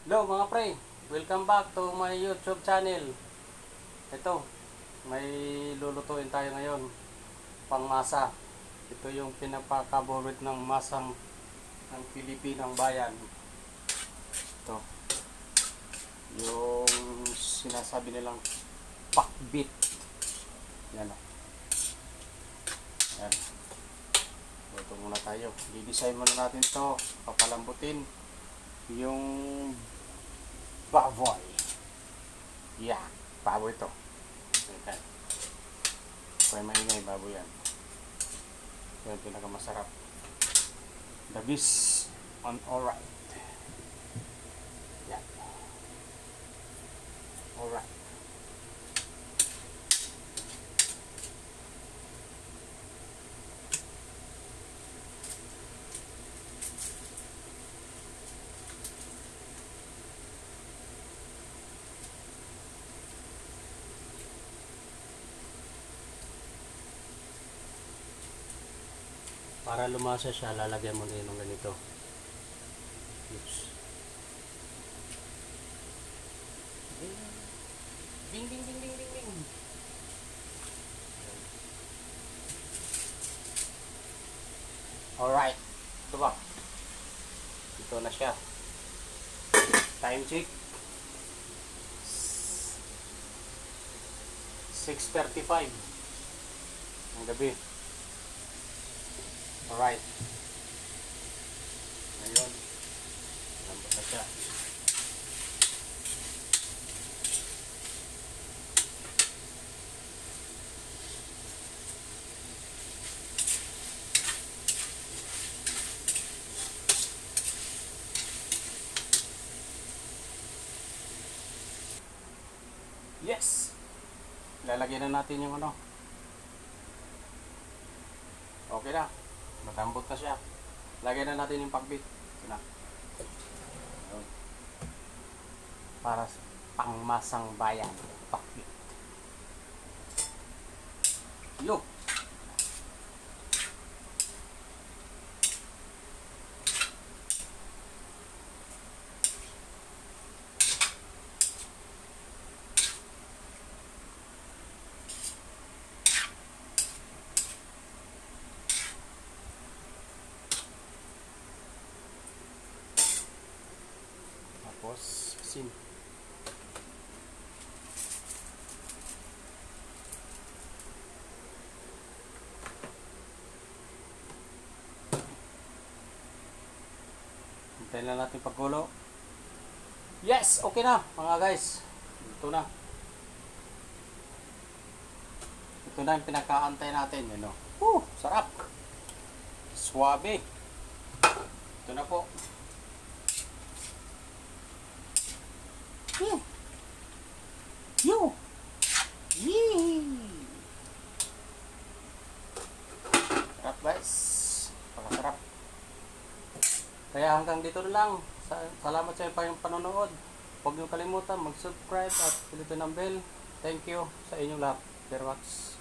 Hello mga pre, welcome back to my YouTube channel. Ito, may lulutuin tayo ngayon, pangmasa. Ito yung pinapakaborit ng masang ng Pilipinang bayan. Ito, yung sinasabi nilang pakbit. Yan o. Yan. Luto muna tayo. I-design muna natin to, papalambutin yung baboy. Yeah, baboy ito. Okay. Kaya maingay baboy yan. Yan pinakamasarap. Dagis on alright. Yan. Alright. Para lumasa siya, lalagyan mo din ng ganito. Oops. Bing, bing, bing, bing, bing, bing. Alright. Ito ba? Ito na siya. Time check. 6:35 ng gabi. Alright. Ngayon, lambot na siya. Yes! Lalagyan na natin yung ano. Okay na. Matambot na siya. Lagyan na natin yung pakbit. Ito na. Para sa pangmasang bayan. Pakbit. Yo! Tapos, asin. Hintayin na natin pagkulo. Yes! Okay na mga guys. Ito na. Ito na yung pinakaantay natin. Yun, sarap! Suabe! Ito na po. Yo! Yee! Sarap guys. Pakasarap. Kaya hanggang dito na lang. Salamat sa inyong panonood. Huwag niyo kalimutan mag-subscribe at pilitin ang bell. Thank you sa inyong lahat. Very much.